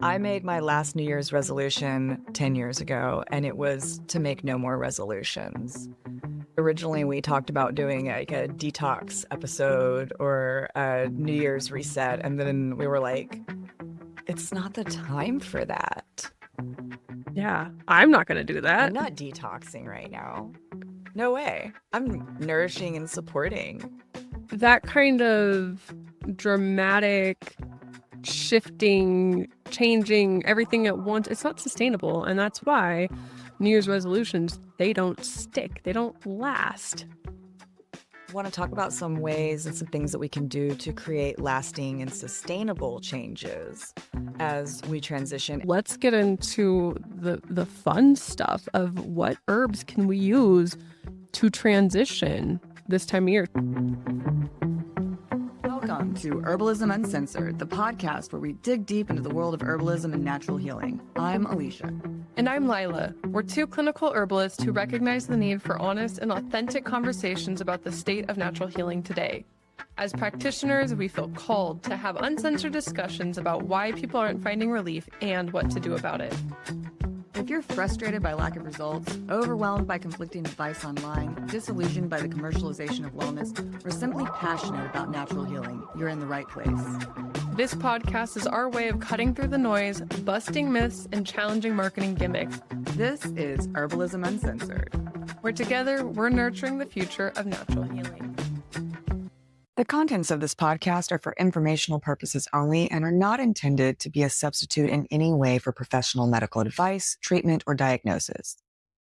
I made my last New Year's resolution 10 years ago, and it was to make no more resolutions. Originally, we talked about doing like a detox episode or a New Year's reset, and then we were like, it's not the time for that. Yeah, I'm not going to do that. I'm not detoxing right now. No way. I'm nourishing and supporting. That kind of dramatic shifting, changing everything at once, it's not sustainable. And that's why New Year's resolutions, they don't stick, they don't last. I want to talk about some ways and some things that we can do to create lasting and sustainable changes as we transition. Let's get into the fun stuff of what herbs can we use to transition this time of year. Welcome to Herbalism Uncensored, the podcast where we dig deep into the world of herbalism and natural healing. I'm Alicia. And I'm Lila. We're two clinical herbalists who recognize the need for honest and authentic conversations about the state of natural healing today. As practitioners, we feel called to have uncensored discussions about why people aren't finding relief and what to do about it. If you're frustrated by lack of results, overwhelmed by conflicting advice online, disillusioned by the commercialization of wellness, or simply passionate about natural healing, you're in the right place. This podcast is our way of cutting through the noise, busting myths, and challenging marketing gimmicks. This is Herbalism Uncensored, where together we're nurturing the future of natural healing. The contents of this podcast are for informational purposes only and are not intended to be a substitute in any way for professional medical advice, treatment, or diagnosis.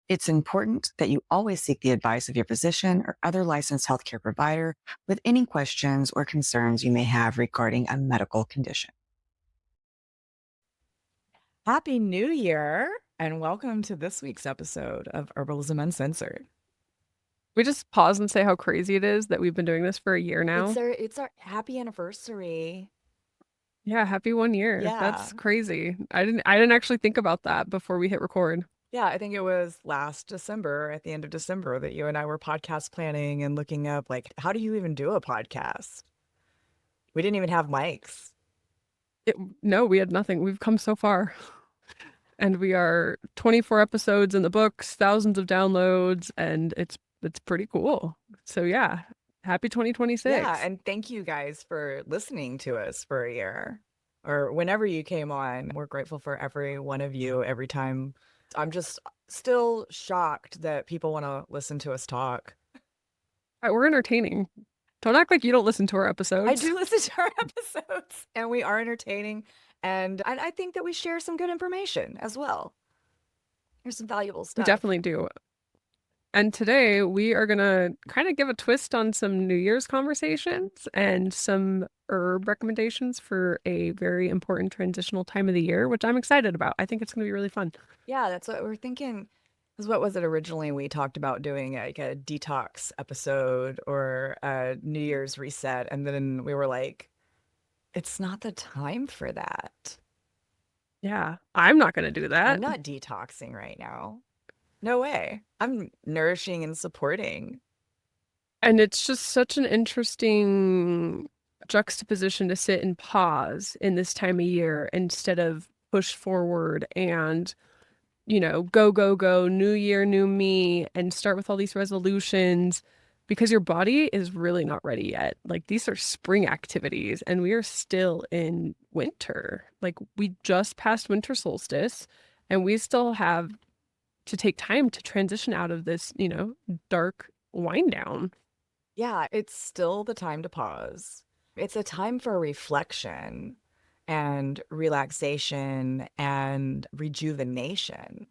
It's important that you always seek the advice of your physician or other licensed healthcare provider with any questions or concerns you may have regarding a medical condition. Happy New Year, and welcome to this week's episode of Herbalism Uncensored. We just pause and say how crazy it is that we've been doing this for a year now. It's our happy anniversary. Yeah, happy 1 year. Yeah. That's crazy. I didn't actually think about that before we hit record. Yeah, I think it was last December, at the end of December, that you and I were podcast planning and looking up, like, how do you even do a podcast? We didn't even have mics. No, we had nothing. We've come so far. And we are 24 episodes in the books, thousands of downloads, and it's pretty cool. So yeah, happy 2026. Yeah, and thank you guys for listening to us for a year or whenever you came on. We're grateful for every one of you every time. I'm just still shocked that people want to listen to us talk. We're entertaining. Don't act like you don't listen to our episodes. I do listen to our episodes, and we are entertaining, and I think that we share some good information as well. There's some valuable stuff. We definitely do. And today we are going to kind of give a twist on some New Year's conversations and some herb recommendations for a very important transitional time of the year, which I'm excited about. I think it's going to be really fun. Yeah, that's what we're thinking. Because what was it originally? We talked about doing like a detox episode or a New Year's reset. And then we were like, it's not the time for that. Yeah, I'm not going to do that. I'm not detoxing right now. No way. I'm nourishing and supporting. And it's just such an interesting juxtaposition to sit and pause in this time of year instead of push forward and, go, new year, new me, and start with all these resolutions because your body is really not ready yet. Like, these are spring activities and we are still in winter. Like, we just passed winter solstice and we still have to take time to transition out of this, dark wind down. Yeah, it's still the time to pause. It's a time for reflection and relaxation and rejuvenation.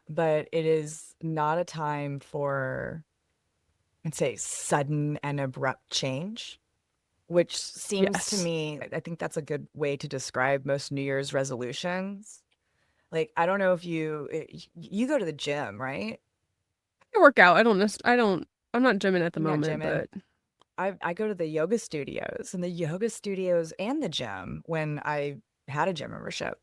But it is not a time for, I'd say, sudden and abrupt change, which seems to me, I think that's a good way to describe most New Year's resolutions. Like, I don't know if you go to the gym, right? I work out. I'm not gymming at the moment, but I go to the yoga studios, and the gym when I had a gym membership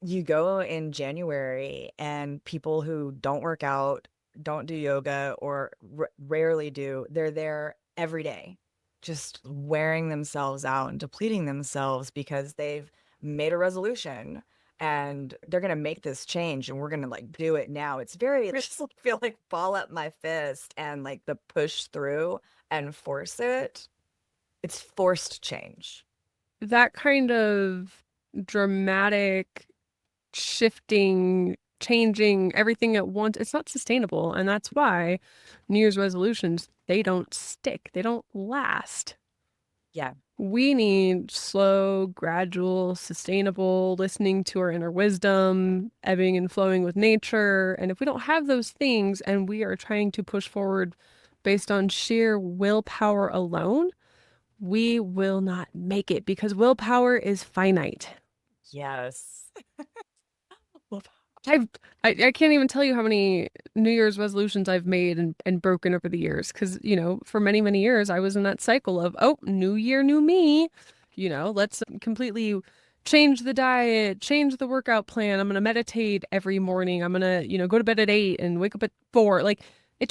you go in January and people who don't work out, don't do yoga or rarely do, they're there every day. just wearing themselves out and depleting themselves because they've made a resolution and they're going to make this change and we're going to like do it now. It's very, I just feel like ball up my fist and like the push through and force it. It's forced change. That kind of dramatic shifting, changing everything at once, it's not sustainable. And that's why New Year's resolutions, they don't stick, they don't last. Yeah. We need slow, gradual, sustainable, listening to our inner wisdom, ebbing and flowing with nature. And if we don't have those things and we are trying to push forward based on sheer willpower alone, we will not make it because willpower is finite. Yes. I can't even tell you how many New Year's resolutions I've made and broken over the years. Because, for many, many years, I was in that cycle of, oh, new year, new me. Let's completely change the diet, change the workout plan. I'm going to meditate every morning. I'm going to, go to bed at 8 and wake up at 4. Like, it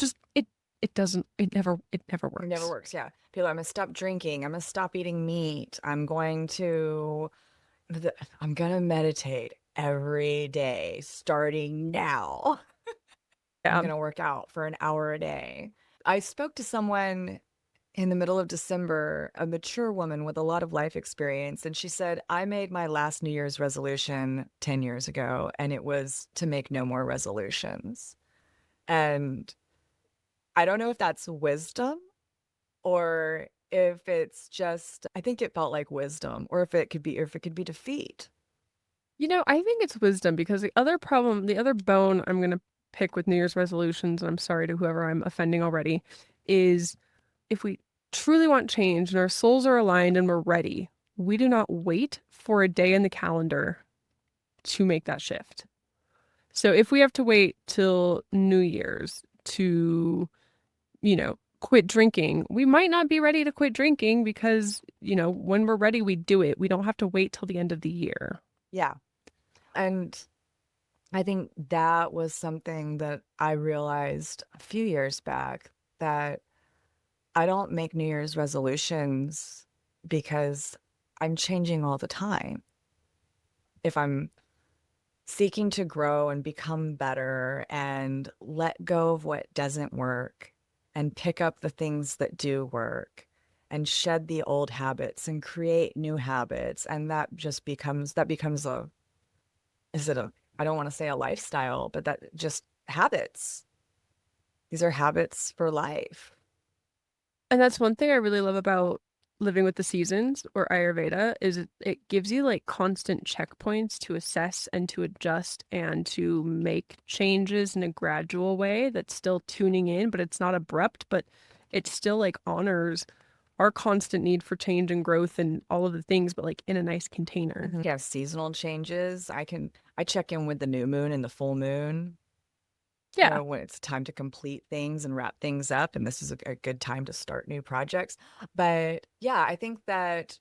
doesn't, it never works. It never works. Yeah. People, I'm going to stop drinking. I'm going to stop eating meat. I'm going to meditate every day starting now. I'm Yeah. going to work out for an hour a day. I spoke to someone in the middle of December, a mature woman with a lot of life experience, and she said, I made my last New Year's resolution 10 years ago, and it was to make no more resolutions. And I don't know if that's wisdom or if it's just, I think it felt like wisdom, or if it could be defeat. I think it's wisdom because the other bone I'm going to pick with New Year's resolutions, and I'm sorry to whoever I'm offending already, is if we truly want change and our souls are aligned and we're ready, we do not wait for a day in the calendar to make that shift. So if we have to wait till New Year's to, quit drinking, we might not be ready to quit drinking because, when we're ready, we do it. We don't have to wait till the end of the year. Yeah. And I think that was something that I realized a few years back, that I don't make New Year's resolutions because I'm changing all the time. If I'm seeking to grow and become better and let go of what doesn't work and pick up the things that do work and shed the old habits and create new habits, and that becomes I don't want to say a lifestyle, but that just habits. These are habits for life. And that's one thing I really love about living with the seasons or Ayurveda is it gives you like constant checkpoints to assess and to adjust and to make changes in a gradual way that's still tuning in, but it's not abrupt, but it still like honors our constant need for change and growth and all of the things, but like in a nice container. Yeah, seasonal changes. I check in with the new moon and the full moon. Yeah. When it's time to complete things and wrap things up, and this is a good time to start new projects. But yeah, I think that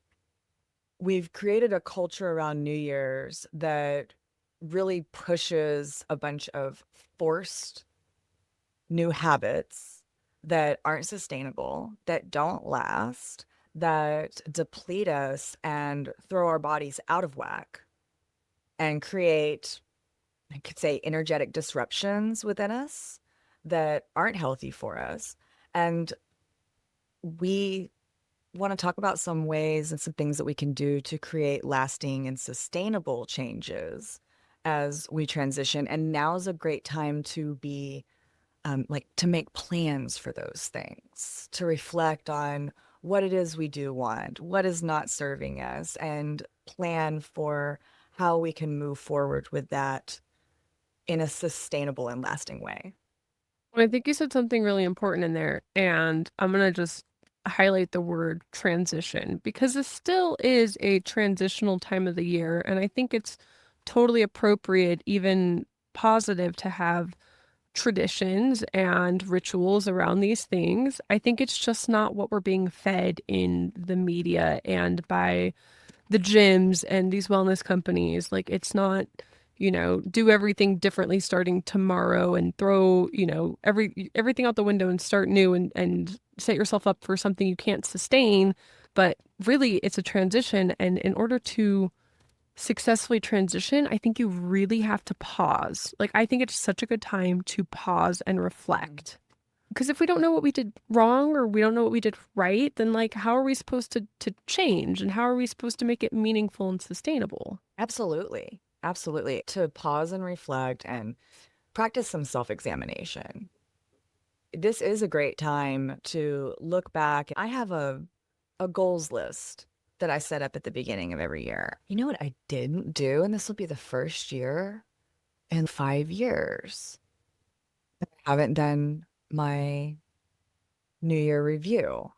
we've created a culture around New Year's that really pushes a bunch of forced new habits that aren't sustainable, that don't last, that deplete us and throw our bodies out of whack and create, I could say, energetic disruptions within us that aren't healthy for us. And we want to talk about some ways and some things that we can do to create lasting and sustainable changes as we transition. And now is a great time to be to make plans for those things, to reflect on what it is we do want, what is not serving us, and plan for how we can move forward with that in a sustainable and lasting way. Well, I think you said something really important in there, and I'm going to just highlight the word transition because this still is a transitional time of the year, and I think it's totally appropriate, even positive, to have traditions and rituals around these things. I think it's just not what we're being fed in the media and by the gyms and these wellness companies. Like it's not, do everything differently starting tomorrow and throw, everything out the window and start new and set yourself up for something you can't sustain. But really, it's a transition. And in order to successfully transition, I think you really have to pause. Like, I think it's such a good time to pause and reflect. Because if we don't know what we did wrong or we don't know what we did right, then like, how are we supposed to change, and how are we supposed to make it meaningful and sustainable? Absolutely. Absolutely. To pause and reflect and practice some self-examination. This is a great time to look back. I have a goals list that I set up at the beginning of every year. You know what I didn't do? And this will be the first year in 5 years. I haven't done my New Year review.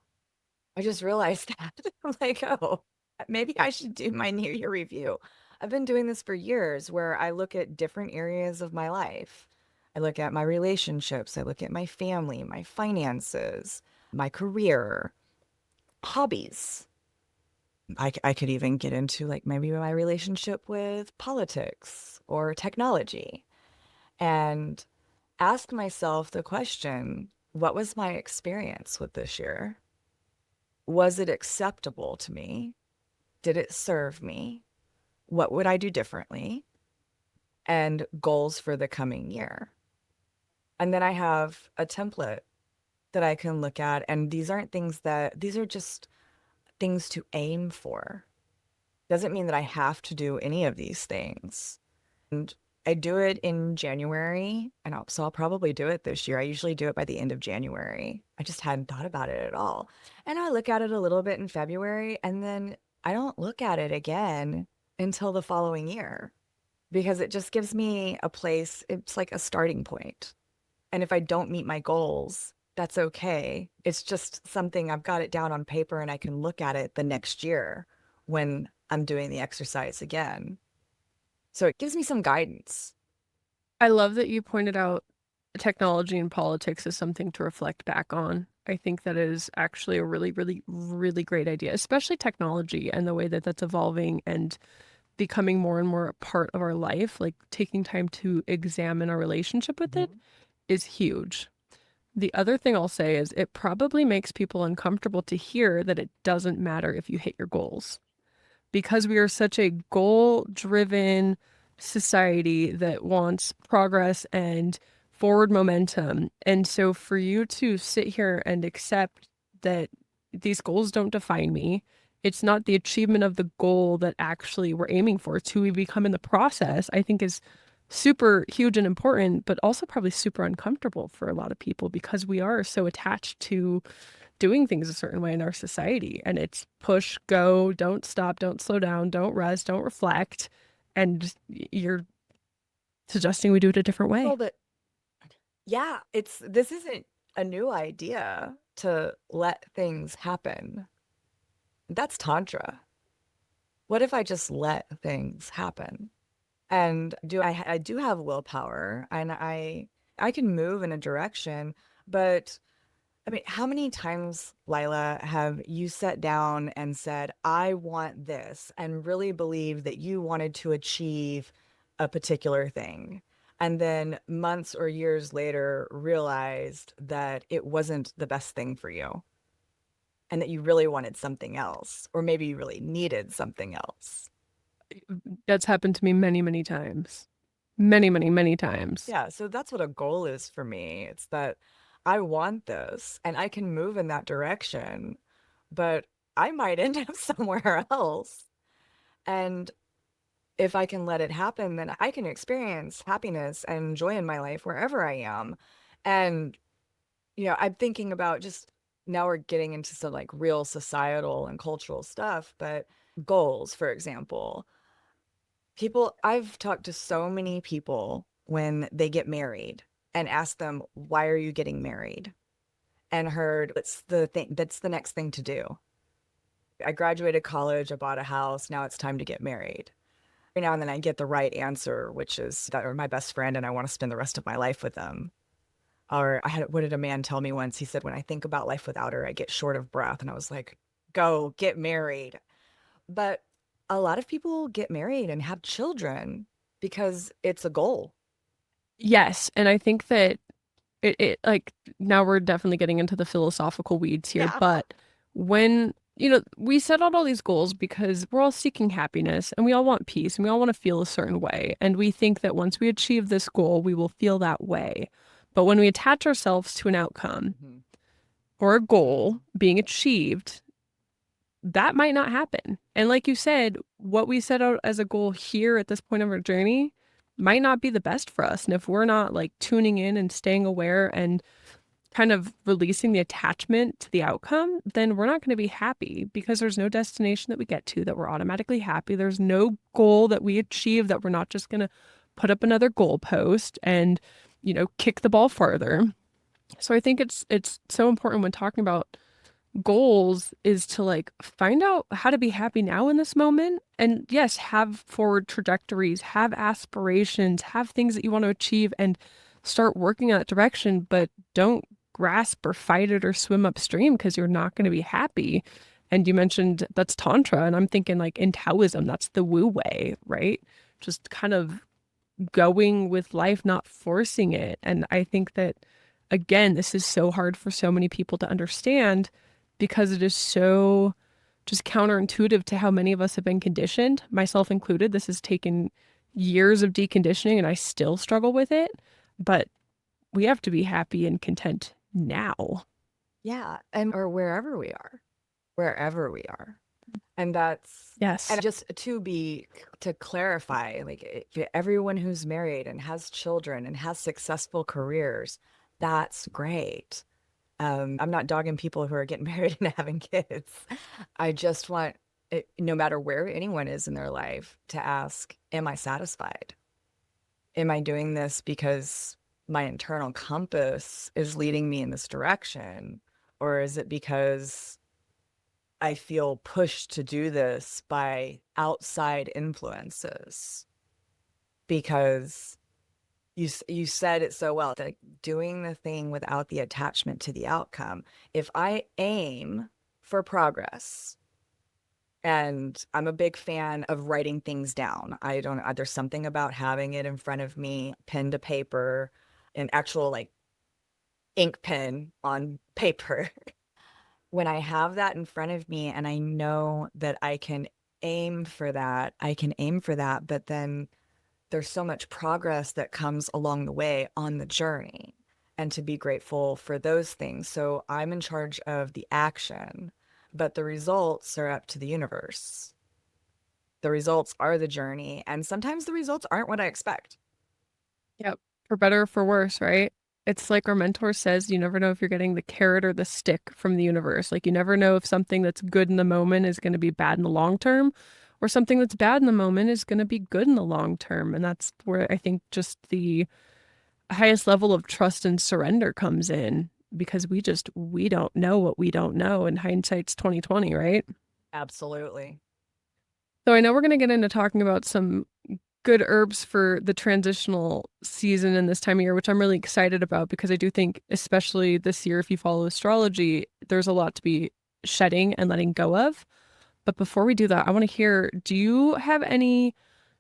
I just realized that. I'm like, oh, maybe I should do my New Year review. I've been doing this for years where I look at different areas of my life. I look at my relationships, I look at my family, my finances, my career, hobbies. I could even get into like maybe my relationship with politics or technology and ask myself the question, what was my experience with this year? Was it acceptable to me? Did it serve me? What would I do differently? And goals for the coming year. And then I have a template that I can look at. And these are just things to aim for. Doesn't mean that I have to do any of these things. And I do it in January, and so I'll probably do it this year. I usually do it by the end of January. I just hadn't thought about it at all. And I look at it a little bit in February, and then I don't look at it again until the following year because it just gives me a place. It's like a starting point. And if I don't meet my goals, that's okay. It's just something I've got it down on paper and I can look at it the next year when I'm doing the exercise again. So it gives me some guidance. I love that you pointed out technology and politics as something to reflect back on. I think that is actually a really, really, really great idea, especially technology and the way that that's evolving and becoming more and more a part of our life. Like, taking time to examine our relationship with it is huge. The other thing I'll say is it probably makes people uncomfortable to hear that it doesn't matter if you hit your goals, because we are such a goal-driven society that wants progress and forward momentum. And so for you to sit here and accept that these goals don't define me, it's not the achievement of the goal that actually we're aiming for, it's who we become in the process, I think is super huge and important, but also probably super uncomfortable for a lot of people because we are so attached to doing things a certain way in our society. And it's push, go, don't stop, don't slow down, don't rest, don't reflect. And you're suggesting we do it a different way. Well, but yeah, this isn't a new idea to let things happen. That's Tantra. What if I just let things happen? And I do have willpower and I can move in a direction, but I mean, how many times, Lila, have you sat down and said, I want this, and really believed that you wanted to achieve a particular thing? And then months or years later, realized that it wasn't the best thing for you and that you really wanted something else, or maybe you really needed something else. That's happened to me many, many times. Many, many, many times. Yeah, so that's what a goal is for me. It's that I want this and I can move in that direction, but I might end up somewhere else. And if I can let it happen, then I can experience happiness and joy in my life wherever I am. And, I'm thinking about just now we're getting into some like real societal and cultural stuff, but goals, for example. I've talked to so many people when they get married and asked them, why are you getting married? And heard, it's the thing, that's the next thing to do. I graduated college, I bought a house, now it's time to get married. Every now and then I get the right answer, which is that are my best friend and I want to spend the rest of my life with them. Or what did a man tell me once? He said, when I think about life without her, I get short of breath. And I was like, go get married. But a lot of people get married and have children because it's a goal. Yes, and I think that it like now we're definitely getting into the philosophical weeds here, Yeah. but when we set out all these goals because we're all seeking happiness and we all want peace and we all want to feel a certain way. And we think that once we achieve this goal, we will feel that way. But when we attach ourselves to an outcome Mhm. or a goal being achieved, that might not happen. And like you said, what we set out as a goal here at this point of our journey might not be the best for us. And if we're not like tuning in and staying aware and kind of releasing the attachment to the outcome, then we're not going to be happy because there's no destination that we get to that we're automatically happy. There's no goal that we achieve that we're not just going to put up another goal post and, kick the ball farther. So I think it's so important when talking about goals is to like find out how to be happy now in this moment. And yes, have forward trajectories, have aspirations, have things that you want to achieve and start working in that direction, but don't grasp or fight it or swim upstream because you're not going to be happy. And you mentioned that's Tantra, and I'm thinking like in Taoism, that's the Wu way, right? Just kind of going with life, not forcing it. And I think that, again, this is so hard for so many people to understand because it is so just counterintuitive to how many of us have been conditioned, myself included. This has taken years of deconditioning and I still struggle with it. But we have to be happy and content now. Yeah. And or wherever we are. Wherever we are. And that's Yes. and just to clarify, like everyone who's married and has children and has successful careers, that's great. I'm not dogging people who are getting married and having kids. I just want it, no matter where anyone is in their life, to ask, am I satisfied? Am I doing this because my internal compass is leading me in this direction? Or is it because I feel pushed to do this by outside influences? Because you said it so well, that doing the thing without the attachment to the outcome. If I aim for progress, and I'm a big fan of writing things down. I don't, there's something about having it in front of me, pen to paper, an actual like ink pen on paper. When I have that in front of me and I know that I can aim for that, I can aim for that, but then there's so much progress that comes along the way on the journey, and to be grateful for those things. So I'm in charge of the action, but the results are up to the universe. The results are the journey, and sometimes the results aren't what I expect. Yep. For better or for worse, right? It's like our mentor says, you never know if you're getting the carrot or the stick from the universe. Like you never know if something that's good in the moment is going to be bad in the long term, or something that's bad in the moment is going to be good in the long term. And that's where I think just the highest level of trust and surrender comes in because we don't know what we don't know, and hindsight's 2020, right? Absolutely. So I know we're going to get into talking about some good herbs for the transitional season in this time of year, which I'm really excited about because I do think, especially this year, if you follow astrology, there's a lot to be shedding and letting go of. But before we do that, I want to hear, do you have any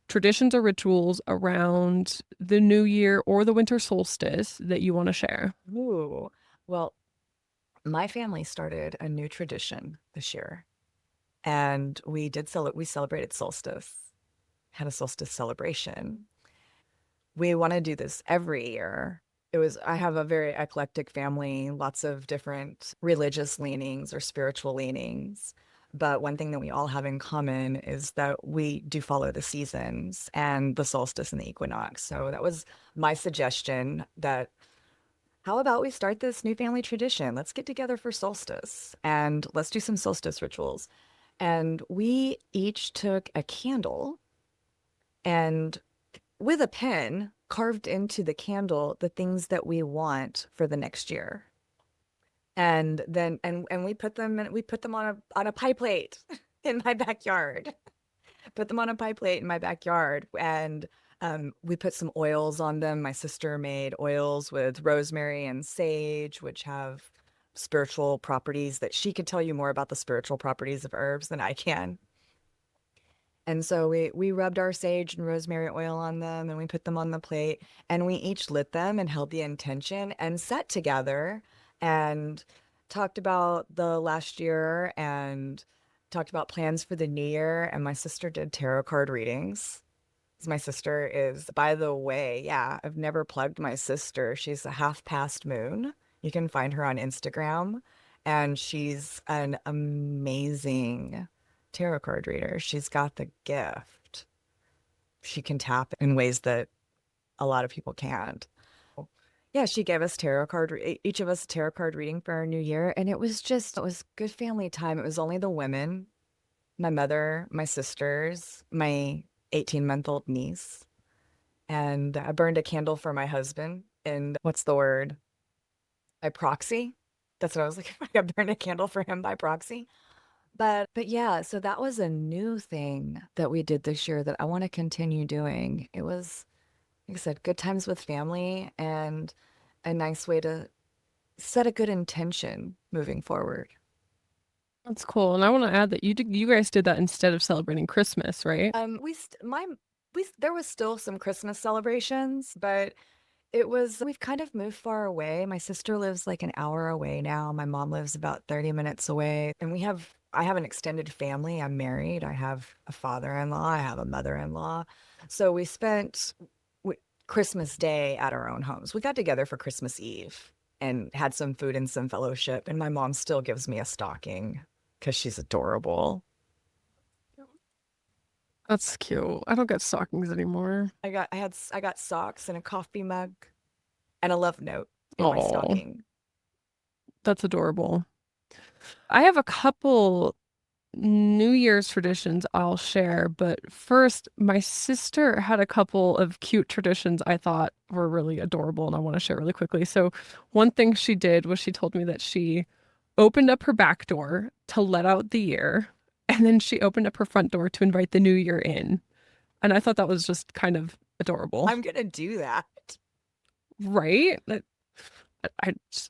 traditions or rituals around the new year or the winter solstice that you want to share? Ooh. Well, my family started a new tradition this year, and we celebrated solstice, had a solstice celebration. We want to do this every year. I have a very eclectic family, lots of different religious leanings or spiritual leanings. But one thing that we all have in common is that we do follow the seasons and the solstice and the equinox. So that was my suggestion, that how about we start this new family tradition? Let's get together for solstice and let's do some solstice rituals. And we each took a candle and with a pen carved into the candle the things that we want for the next year. And then and we put them on a pie plate in my backyard. Put them on a pie plate in my backyard, and we put some oils on them. My sister made oils with rosemary and sage, which have spiritual properties that she could tell you more about the spiritual properties of herbs than I can. And so we rubbed our sage and rosemary oil on them and we put them on the plate and we each lit them and held the intention and sat together and talked about the last year and talked about plans for the new year. And my sister did tarot card readings. My sister is, by the way, yeah, I've never plugged my sister. She's a half past moon. You can find her on Instagram, and she's an amazing tarot card reader. She's got the gift. She can tap in ways that a lot of people can't. Yeah, she gave us each of us a tarot card reading for our new year, and it was good family time. It was only the women, my mother, my sisters, my 18-month-old niece, and I burned a candle for my husband. And what's the word? By proxy. That's what I was looking for. I burned a candle for him by proxy. But yeah, so that was a new thing that we did this year that I want to continue doing. It was, like I said, good times with family and a nice way to set a good intention moving forward. That's cool. And I want to add that you guys did that instead of celebrating Christmas, right? There was still some Christmas celebrations, but we've kind of moved far away. My sister lives like an hour away now. My mom lives about 30 minutes away. And I have an extended family. I'm married. I have a father-in-law. I have a mother-in-law. So we spent Christmas Day at our own homes. We got together for Christmas Eve and had some food and some fellowship. And my mom still gives me a stocking because she's adorable. That's cute. I don't get stockings anymore. I got socks and a coffee mug and a love note in my Oh, stocking. that's adorable. I have a couple New Year's traditions I'll share, but first, my sister had a couple of cute traditions I thought were really adorable and I want to share really quickly. So, one thing she did was she told me that she opened up her back door to let out the year, and then she opened up her front door to invite the new year in. And I thought that was just kind of adorable. I'm gonna do that. Right?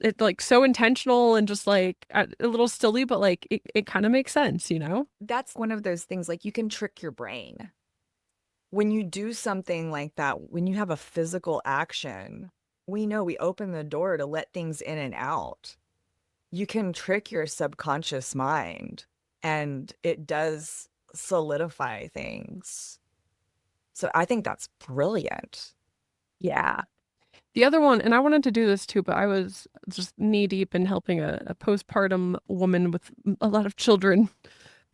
It's like so intentional and just like a little silly, but like it kind of makes sense, you know? That's one of those things, like you can trick your brain. When you do something like that, when you have a physical action, we know we open the door to let things in and out. You can trick your subconscious mind and it does solidify things. So I think that's brilliant. Yeah. The other one, and I wanted to do this too, but I was just knee deep in helping a postpartum woman with a lot of children,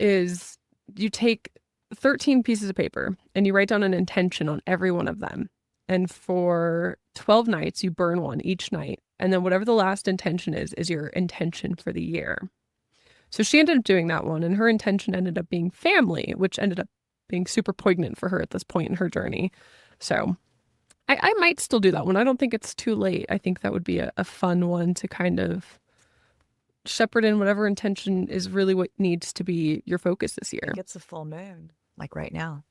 is you take 13 pieces of paper and you write down an intention on every one of them. And for 12 nights, you burn one each night. And then whatever the last intention is your intention for the year. So she ended up doing that one, and her intention ended up being family, which ended up being super poignant for her at this point in her journey. So I might still do that one. I don't think it's too late. I think that would be a fun one to kind of shepherd in whatever intention is really what needs to be your focus this year. It's a full moon, like right now.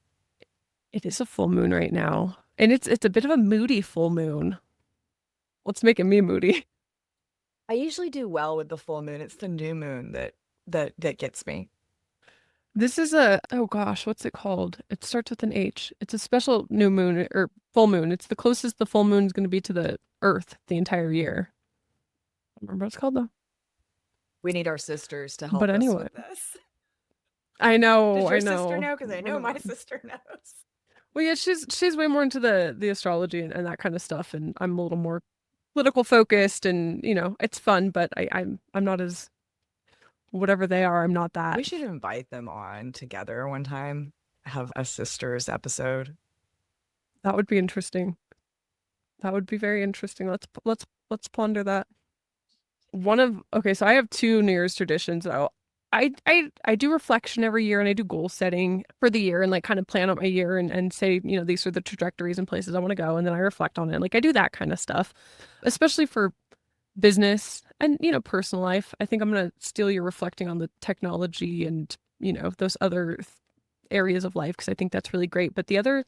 It is a full moon right now. And it's a bit of a moody full moon. What's making me moody? I usually do well with the full moon. It's the new moon that gets me. This is oh gosh, what's it called? It starts with an H. It's a special new moon or full moon. It's the closest the full moon is going to be to the Earth the entire year. I don't remember what it's called though. We need our sisters to help But us anyway. with this. I know, Does your I know. sister know? Because I know my sister knows. Well, yeah, she's way more into the astrology and that kind of stuff, and I'm a little more political focused, and you know, it's fun, but I'm not as whatever they are. I'm not that. We should invite them on together one time. Have a sisters episode. That would be interesting. That would be very interesting. Let's ponder that. Okay, so I have two New Year's traditions. I do reflection every year, and I do goal setting for the year and like kind of plan out my year and say, you know, these are the trajectories and places I want to go, and then I reflect on it. Like I do that kind of stuff, especially for business and, you know, personal life. I think I'm going to steal your reflecting on the technology and, you know, those other areas of life, because I think that's really great. But the other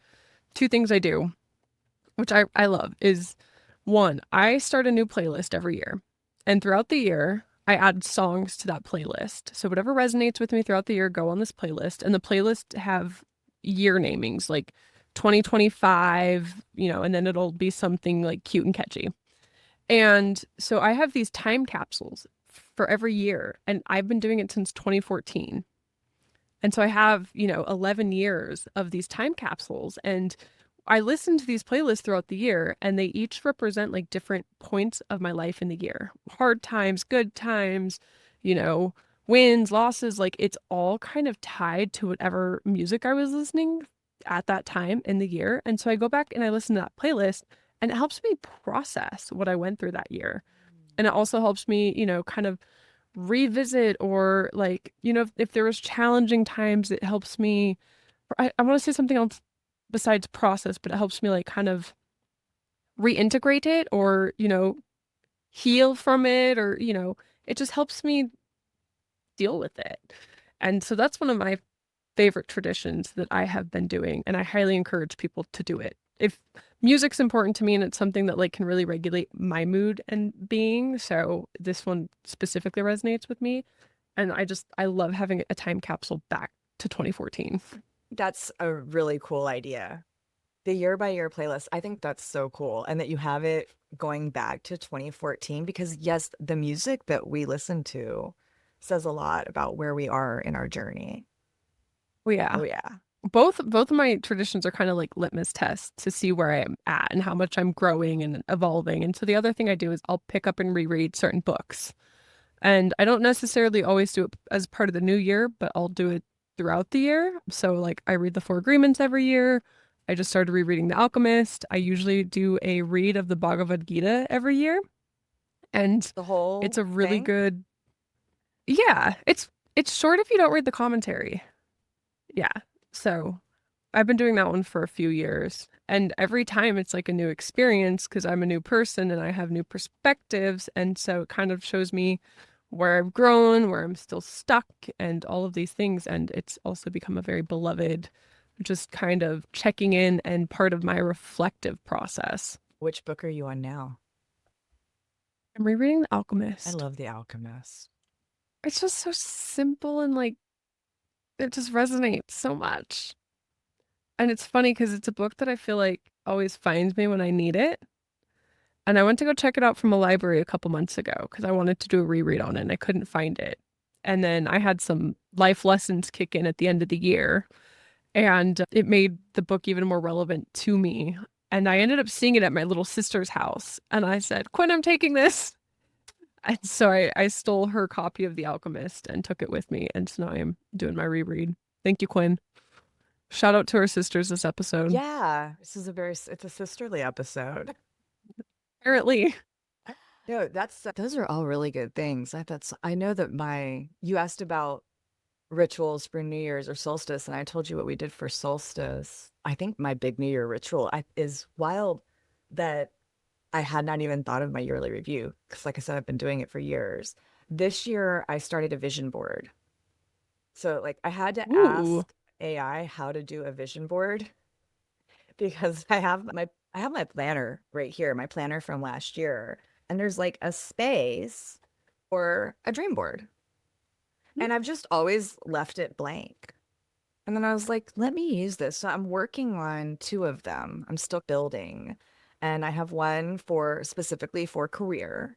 two things I do, which I love, is one, I start a new playlist every year. And throughout the year, I add songs to that playlist. So whatever resonates with me throughout the year, go on this playlist. And the playlist have year namings, like 2025, and then it'll be something like cute and catchy. And so I have these time capsules for every year, and I've been doing it since 2014. And so I have, 11 years of these time capsules. And I listen to these playlists throughout the year, and they each represent like different points of my life in the year. Hard times, good times, you know, wins, losses. Like it's all kind of tied to whatever music I was listening at that time in the year. And so I go back and I listen to that playlist, and it helps me process what I went through that year. And it also helps me, kind of revisit, or like, if there was challenging times, it helps me. I want to say something else besides process, but it helps me like kind of reintegrate it, or, heal from it, or, it just helps me deal with it. And so that's one of my favorite traditions that I have been doing, and I highly encourage people to do it. If music's important to me and it's something that like can really regulate my mood and being, so this one specifically resonates with me. And I love having a time capsule back to 2014. That's a really cool idea. The year by year playlist, I think that's so cool. And that you have it going back to 2014, because yes, the music that we listen to says a lot about where we are in our journey. Oh yeah. Oh, yeah. Both of my traditions are kind of like litmus tests to see where I'm at and how much I'm growing and evolving. And so the other thing I do is I'll pick up and reread certain books. And I don't necessarily always do it as part of the new year, but I'll do it throughout the year. So like I read the Four Agreements every year. I just started rereading The Alchemist. I usually do a read of the Bhagavad Gita every year. And The whole it's a really thing. good, yeah, it's short if you don't read the commentary. Yeah. So I've been doing that one for a few years. And every time it's like a new experience because I'm a new person and I have new perspectives. And so it kind of shows me where I've grown, where I'm still stuck, and all of these things. And it's also become a very beloved, just kind of checking in and part of my reflective process. Which book are you on now? I'm rereading The I Alchemist. love The Alchemist. It's just so simple and like it just resonates so much. And it's funny because it's a book that I feel like always finds me when I need it. And I went to go check it out from a library a couple months ago because I wanted to do a reread on it and I couldn't find it. And then I had some life lessons kick in at the end of the year, and it made the book even more relevant to me. And I ended up seeing it at my little sister's house. And I said, Quinn, I'm taking this. And so I stole her copy of The Alchemist and took it with me. And so now I am doing my reread. Thank you, Quinn. Shout out to our sisters this episode. Yeah, it's a sisterly episode. Apparently. No, those are all really good things. I know that you asked about rituals for New Year's or solstice, and I told you what we did for solstice. I think my big New Year ritual is wild that I had not even thought of my yearly review because, like I said, I've been doing it for years. This year, I started a vision board. So, like, I had to Ooh. ask AI how to do a vision board because I have my planner right here, my planner from last year, and there's like a space for a dream board. And I've just always left it blank. And then I was like, let me use this. So I'm working on two of them. I'm still building. And I have one for specifically for career,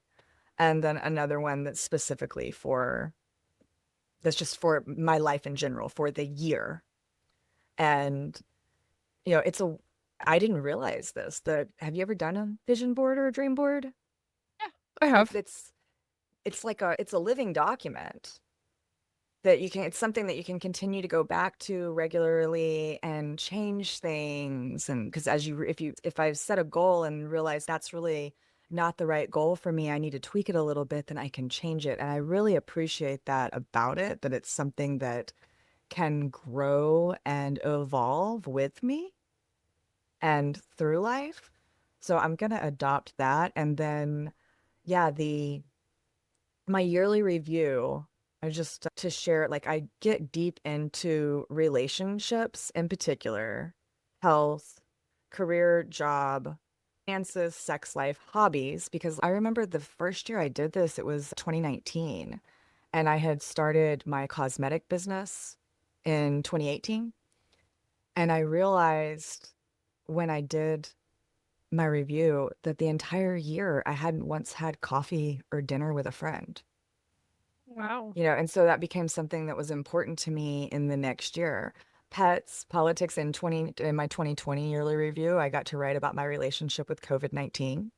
and then another one that's just for my life in general for the year. And you know, I didn't realize this. Have you ever done a vision board or a dream board? Yeah, I have. It's a living document that it's something that you can continue to go back to regularly and change things. And because if I set a goal and realize that's really not the right goal for me, I need to tweak it a little bit, then I can change it. And I really appreciate that about it, that it's something that can grow and evolve with me and through life. So I'm gonna adopt that. And then yeah, the my yearly review, I just to share, like I get deep into relationships in particular, health, career, job, finances, sex life, hobbies, because I remember the first year I did this, it was 2019, and I had started my cosmetic business in 2018. And I realized when I did my review that the entire year I hadn't once had coffee or dinner with a friend. Wow. And so that became something that was important to me in the next year. Pets, politics in my 2020 yearly review, I got to write about my relationship with COVID-19.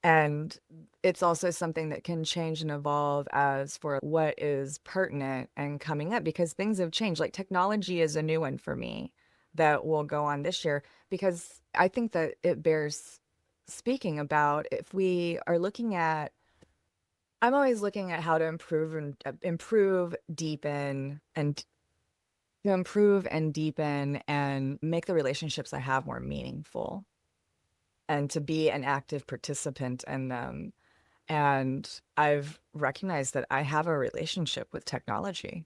And it's also something that can change and evolve as for what is pertinent and coming up because things have changed. Like technology is a new one for me that will go on this year because I think that it bears speaking about if we are looking at I'm always looking at how to improve and deepen and make the relationships I have more meaningful and to be an active participant in them. And I've recognized that I have a relationship with technology.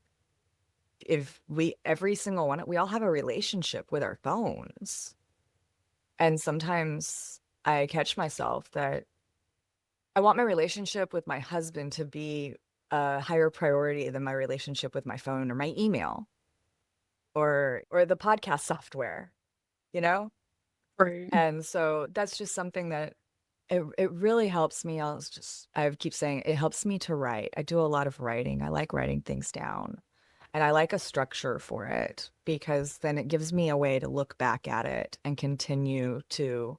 Every single one, we all have a relationship with our phones. And sometimes I catch myself that I want my relationship with my husband to be a higher priority than my relationship with my phone or my email or the podcast software, you know? Right. And so that's just something that it really helps me. I keep saying it helps me to write. I do a lot of writing. I like writing things down. And I like a structure for it because then it gives me a way to look back at it and continue to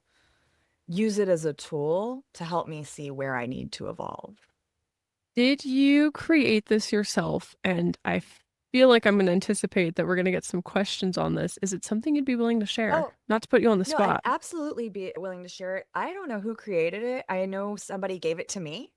use it as a tool to help me see where I need to evolve. Did you create this yourself? And I feel like I'm going to anticipate that we're going to get some questions on this. Is it something you'd be willing to share? Oh, Not to put you on the no, I'd spot. absolutely be willing to share it. I don't know who created it. I know somebody gave it to me.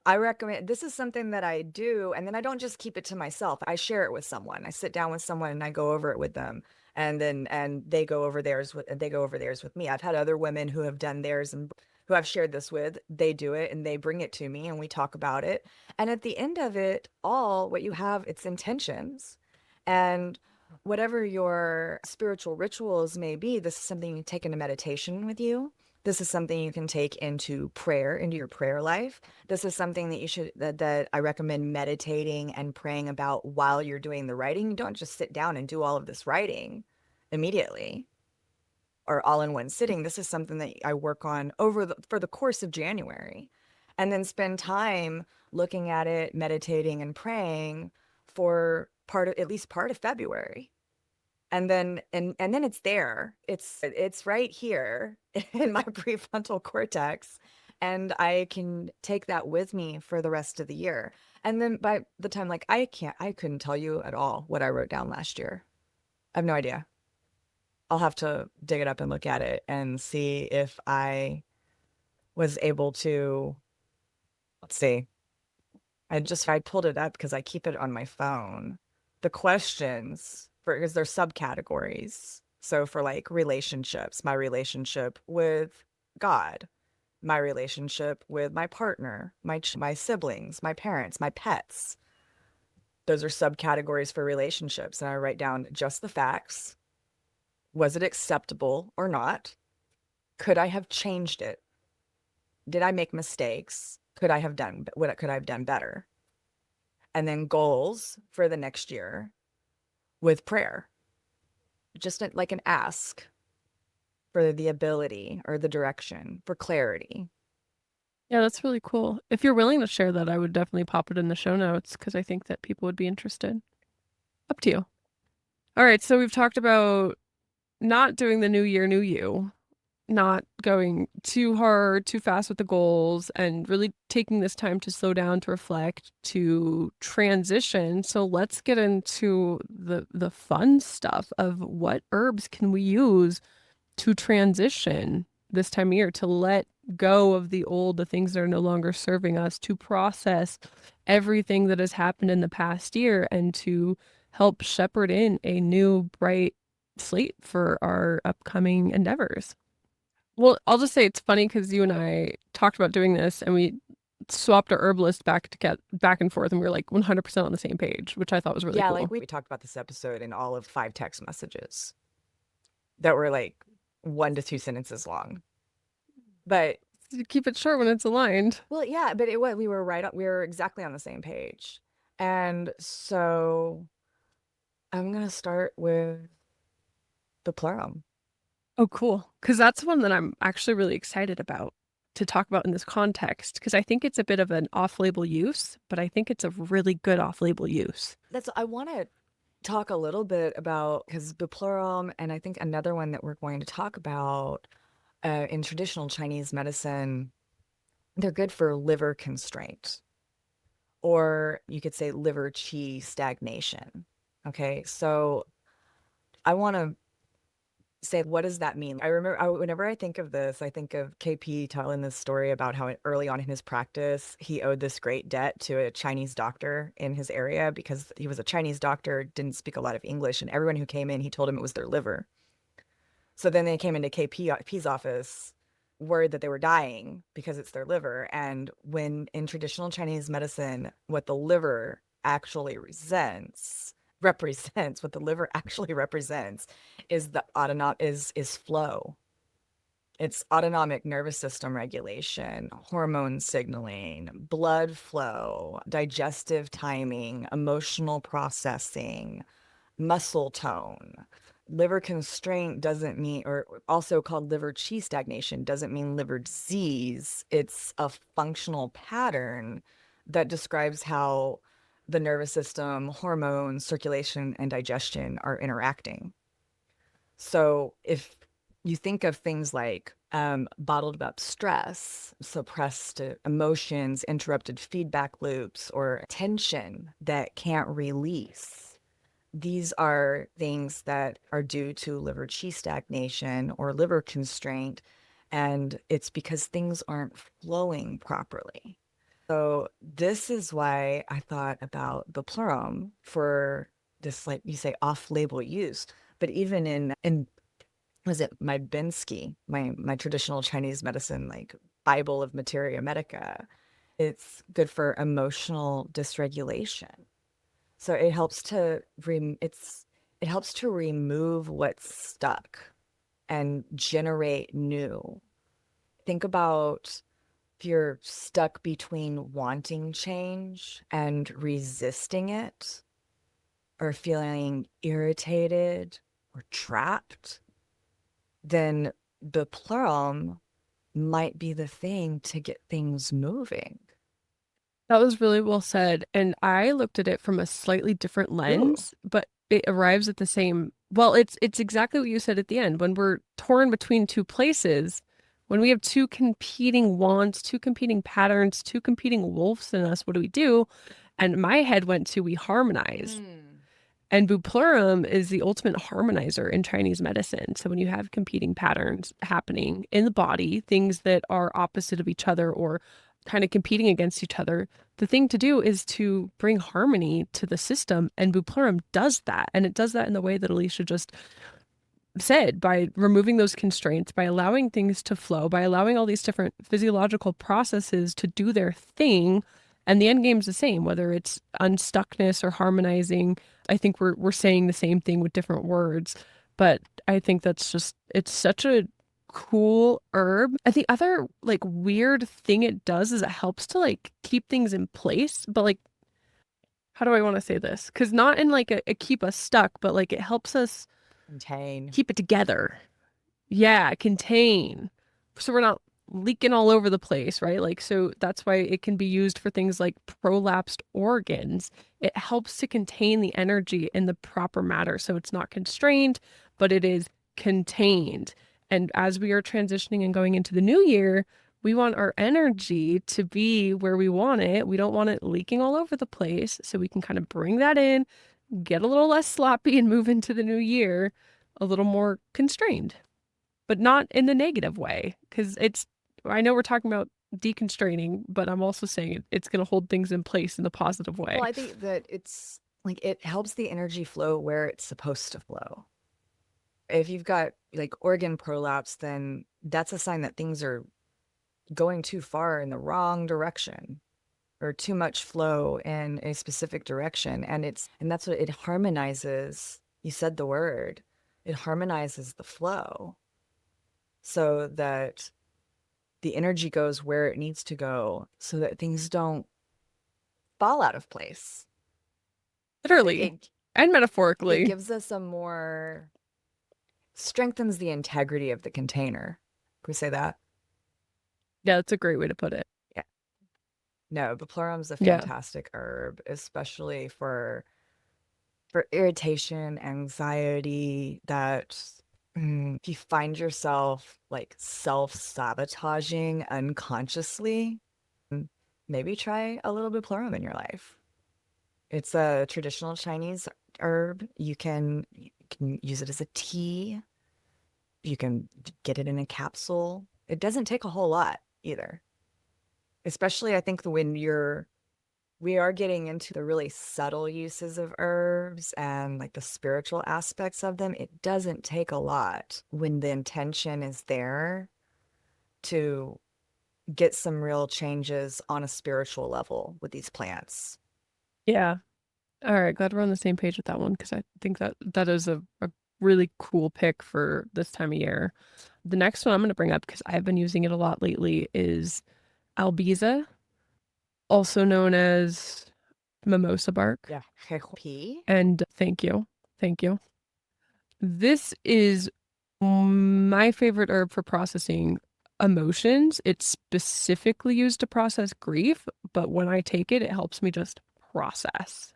I recommend this is something that I do, and then I don't just keep it to myself. I share it with someone. I sit down with someone and I go over it with them, and they go over theirs with me. I've had other women who have done theirs and who I've shared this with. They do it and they bring it to me and we talk about it. And at the end of it all, what you have, it's intentions. And whatever your spiritual rituals may be, this is something you take into meditation with you. This is something you can take into prayer, into your prayer life. This is something that I recommend meditating and praying about while you're doing the writing. You don't just sit down and do all of this writing immediately or all in one sitting. This is something that I work on for the course of January, and then spend time looking at it, meditating and praying for at least part of February. And then it's there. It's right here in my prefrontal cortex, and I can take that with me for the rest of the year. And then by the time like I couldn't tell you at all what I wrote down last year. I have no idea. I'll have to dig it up and look at it and see if I was able to, let's see. I pulled it up because I keep it on my phone. The questions because they're subcategories. So for like relationships, my relationship with God, my relationship with my partner, my siblings, my parents, my pets. Those are subcategories for relationships. And I write down just the facts. Was it acceptable or not? Could I have changed it? Did I make mistakes? What could I have done better? And then goals for the next year with prayer, just like an ask for the ability or the direction for clarity. Yeah, that's really cool. If you're willing to share that, I would definitely pop it in the show notes because I think that people would be interested. Up to you. All right, so we've talked about not doing the new year, new you, not going too hard, too fast with the goals, and really taking this time to slow down, to reflect, to transition. So let's get into the fun stuff of what herbs can we use to transition this time of year, to let go of the things that are no longer serving us, to process everything that has happened in the past year, and to help shepherd in a new, bright slate for our upcoming endeavors. Well, I'll just say it's funny because you and I talked about doing this and we swapped our herbalist back and forth, and we were like 100% on the same page, which I thought was really Yeah, cool. like we talked about this episode in all of 5 text messages that were like 1 to 2 sentences long. But You keep it short when it's aligned. well, yeah, but we were exactly on the same page. And so I'm gonna start with Bupleurum. Oh, cool. Because that's one that I'm actually really excited about to talk about in this context, because I think it's a bit of an off-label use, but I think it's a really good off-label use. I want to talk a little bit about, because Bupleurum, and I think another one that we're going to talk about in traditional Chinese medicine, they're good for liver constraint, or you could say liver qi stagnation. Okay, so I want to say, what does that mean? I remember whenever I think of this, I think of KP telling this story about how early on in his practice, he owed this great debt to a Chinese doctor in his area because he was a Chinese doctor, didn't speak a lot of English, and everyone who came in, he told him it was their liver. So then they came into KP's office worried that they were dying because it's their liver. And when in traditional Chinese medicine, what the liver actually represents what the liver actually represents is the is flow. It's autonomic nervous system regulation, hormone signaling, blood flow, digestive timing, emotional processing, muscle tone. Liver constraint doesn't mean, or also called liver qi stagnation, doesn't mean liver disease. It's a functional pattern that describes how the nervous system, hormones, circulation, and digestion are interacting. So if you think of things like bottled up stress, suppressed emotions, interrupted feedback loops, or tension that can't release, these are things that are due to liver qi stagnation or liver constraint, and it's because things aren't flowing properly. So this is why I thought about the plurum for this, like you say, off-label use. But even in was it my Bensky, my traditional Chinese medicine, like Bible of Materia Medica, it's good for emotional dysregulation. So it helps to remove what's stuck and generate new. Think about if you're stuck between wanting change and resisting it, or feeling irritated or trapped, then the plurum might be the thing to get things moving. That was really well said. And I looked at it from a slightly different Ooh. lens, but it arrives at the same. Well, it's exactly what you said at the end. When we're torn between two places, when we have two competing wants, two competing patterns, two competing wolves in us, what do we do? And my head went to we harmonize. And Bupleurum is the ultimate harmonizer in Chinese medicine. So when you have competing patterns happening in the body, things that are opposite of each other or kind of competing against each other, the thing to do is to bring harmony to the system. And Bupleurum does that. And it does that in the way that Alicia just said, by removing those constraints, by allowing things to flow, by allowing all these different physiological processes to do their thing. And the end game's the same, whether it's unstuckness or harmonizing. I think we're saying the same thing with different words, but I think that's just, it's such a cool herb. And the other like weird thing it does is it helps to like keep things in place, but like, how do I want to say this? Because not in like a keep us stuck, but like it helps us Contain. keep it together. Yeah, contain. So we're not leaking all over the place, right? Like, so that's why it can be used for things like prolapsed organs. It helps to contain the energy in the proper matter. So it's not constrained, but it is contained. And as we are transitioning and going into the new year, we want our energy to be where we want it. We don't want it leaking all over the place. So we can kind of bring that in, get a little less sloppy, and move into the new year a little more constrained, but not in the negative way. Because I know we're talking about deconstraining, but I'm also saying it's going to hold things in place in the positive way. Well, I think that it's like it helps the energy flow where it's supposed to flow. If you've got like organ prolapse, then that's a sign that things are going too far in the wrong direction or too much flow in a specific direction. And that's what it harmonizes. You said the word, it harmonizes the flow so that the energy goes where it needs to go so that things don't fall out of place. Literally and It metaphorically. gives us a more strengthens the integrity of the container. Can we say that? Yeah, that's a great way to put it. Yeah. No, Bupleurum a Yeah. fantastic herb, especially for irritation, anxiety, that if you find yourself like self-sabotaging unconsciously, maybe try a little Bupleurum in your life. It's a traditional Chinese herb. You can use it as a tea. You can get it in a capsule. It doesn't take a whole lot either. Especially I think when we are getting into the really subtle uses of herbs and like the spiritual aspects of them. It doesn't take a lot when the intention is there to get some real changes on a spiritual level with these plants. Yeah. All right, glad we're on the same page with that one because I think that is a really cool pick for this time of year. The next one I'm going to bring up because I've been using it a lot lately is Albizia, also known as mimosa bark. Yeah. Pea. And thank you. Thank you. This is my favorite herb for processing emotions. It's specifically used to process grief, but when I take it, it helps me just process.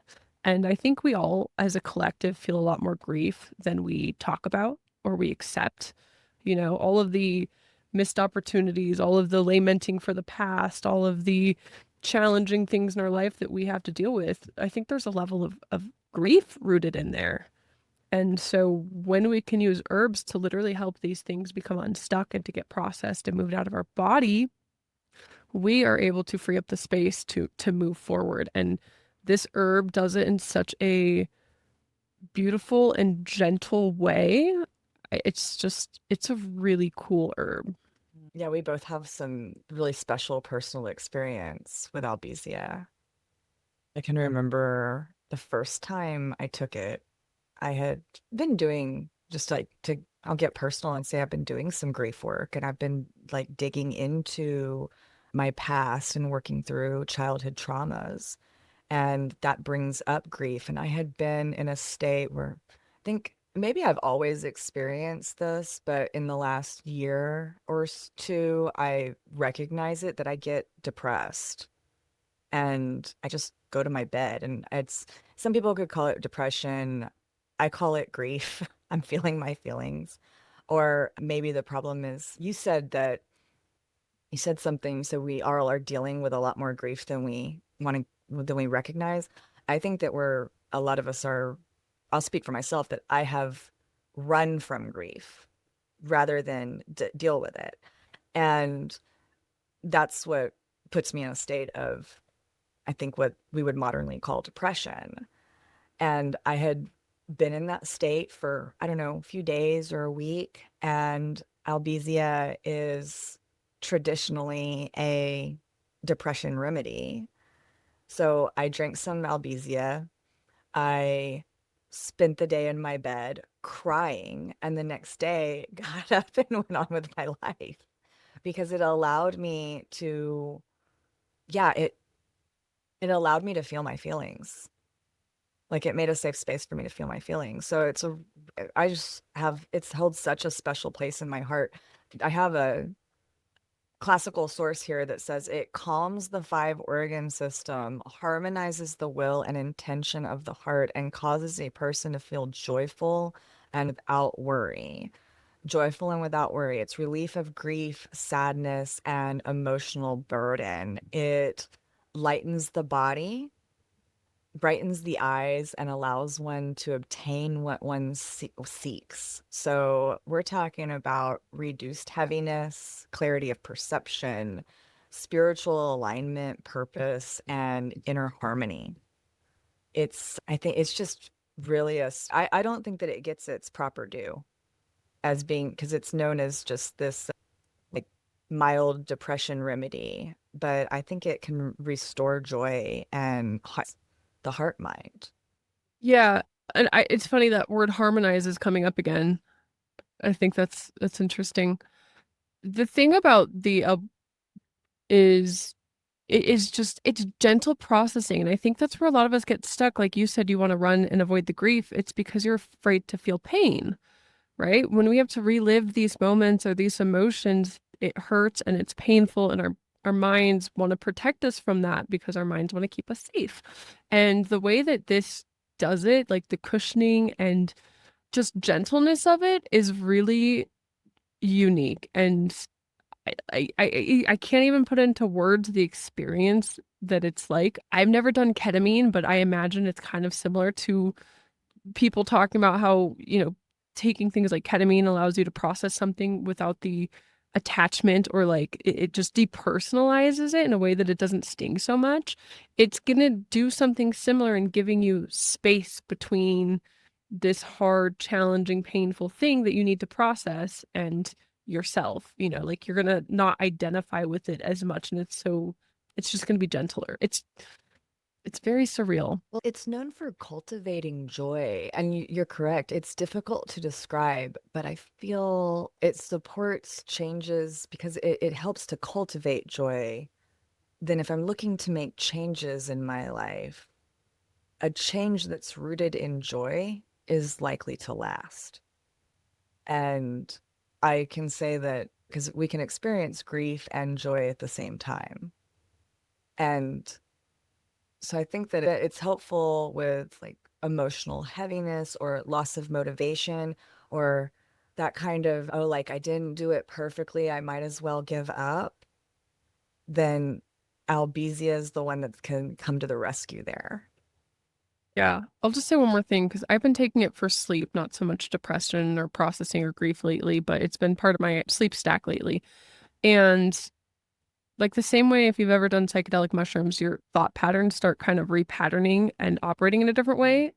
And I think we all, as a collective, feel a lot more grief than we talk about or we accept. You know, all of the missed opportunities, all of the lamenting for the past, all of the challenging things in our life that we have to deal with. I think there's a level of grief rooted in there. And so when we can use herbs to literally help these things become unstuck and to get processed and moved out of our body, we are able to free up the space to move forward. And this herb does it in such a beautiful and gentle way. It's a really cool herb. Yeah, we both have some really special personal experience with Albizia. I can remember the first time I took it, I had been doing just like I'll get personal and say I've been doing some grief work and I've been like digging into my past and working through childhood traumas. And that brings up grief. And I had been in a state where I think maybe I've always experienced this, but in the last year or two, I recognize it that I get depressed and I just go to my bed. And it's some people could call it depression. I call it grief. I'm feeling my feelings. Or maybe the problem is you said something, so we all are dealing with a lot more grief than we recognize. I think that a lot of us are, I'll speak for myself, that I have run from grief rather than deal with it. And that's what puts me in a state of, I think, what we would modernly call depression. And I had been in that state for, I don't know, a few days or a week. And Albizia is traditionally a depression remedy. So I drank some Albizia. I spent the day in my bed crying, and the next day got up and went on with my life because it allowed me to, yeah, it allowed me to feel my feelings. Like it made a safe space for me to feel my feelings. So it's held such a special place in my heart. I have a classical source here that says it calms the five organ system, harmonizes the will and intention of the heart, and causes a person to feel joyful and without worry. Joyful and without worry. It's relief of grief, sadness, and emotional burden. It lightens the body, brightens the eyes, and allows one to obtain what one seeks. So we're talking about reduced heaviness, clarity of perception, spiritual alignment, purpose, and inner harmony. I think it's just really I don't think that it gets its proper due as being, because it's known as just this like mild depression remedy, but I think it can restore joy and the heart mind. Yeah, and it's funny that word harmonize is coming up again. I think that's interesting. The thing about the is it is just it's gentle processing, and I think that's where a lot of us get stuck. Like you said, you want to run and avoid the grief. It's because you're afraid to feel pain. right? When we have to relive these moments or these emotions, it hurts and it's painful, and our minds want to protect us from that because our minds want to keep us safe. And the way that this does it, like the cushioning and just gentleness of it, is really unique. And I can't even put into words the experience that it's like. I've never done ketamine, but I imagine it's kind of similar to people talking about how, taking things like ketamine allows you to process something without the attachment, or like it just depersonalizes it in a way that it doesn't sting so much. It's gonna do something similar in giving you space between this hard, challenging, painful thing that you need to process and yourself. Like you're gonna not identify with it as much, and it's just gonna be gentler. It's very surreal. Well, it's known for cultivating joy, and you're correct. It's difficult to describe, but I feel it supports changes because it helps to cultivate joy. Then, if I'm looking to make changes in my life, a change that's rooted in joy is likely to last. And I can say that because we can experience grief and joy at the same time. And so I think that it's helpful with like emotional heaviness or loss of motivation, or that kind of, oh, like I didn't do it perfectly, I might as well give up. Then Albizia is the one that can come to the rescue there. Yeah. I'll just say one more thing, because I've been taking it for sleep, not so much depression or processing or grief lately, but it's been part of my sleep stack lately. And like the same way, if you've ever done psychedelic mushrooms, your thought patterns start kind of repatterning and operating in a different way.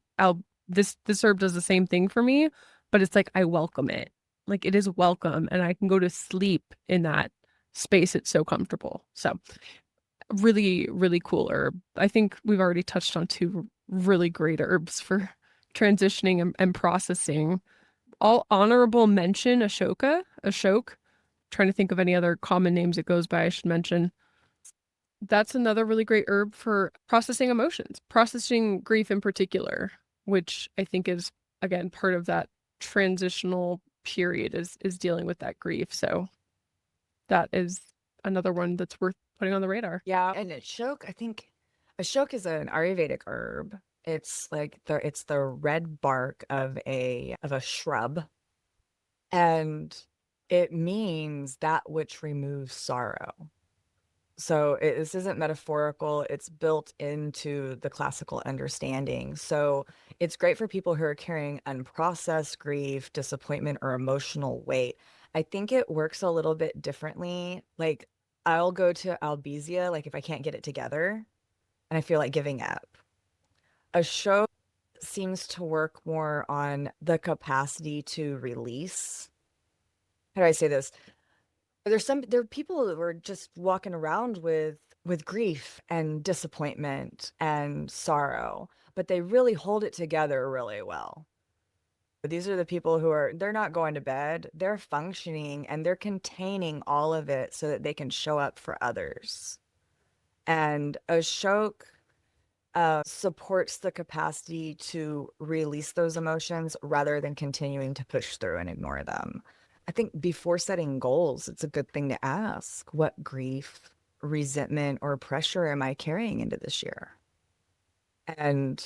This herb does the same thing for me, but it's like I welcome it. Like it is welcome, and I can go to sleep in that space. It's so comfortable. So really, really cool herb. I think we've already touched on two really great herbs for transitioning and processing. All honorable mention Ashoka. Trying to think of any other common names it goes by I should mention. That's another really great herb for processing emotions, processing grief in particular, which I think is, again, part of that transitional period is dealing with that grief. So that is another one that's worth putting on the radar. Yeah, and Ashok, I think Ashok is an Ayurvedic herb. It's the red bark of a shrub, and it means that which removes sorrow. So this isn't metaphorical, it's built into the classical understanding. So it's great for people who are carrying unprocessed grief, disappointment, or emotional weight. I think it works a little bit differently. Like I'll go to Albizia, like if I can't get it together and I feel like giving up. A show seems to work more on the capacity to release. How do I say this? There are people who are just walking around with grief and disappointment and sorrow, but they really hold it together really well. These are the people they're not going to bed, they're functioning and they're containing all of it so that they can show up for others. And Ashok supports the capacity to release those emotions rather than continuing to push through and ignore them. I think before setting goals, it's a good thing to ask, what grief, resentment, or pressure am I carrying into this year? And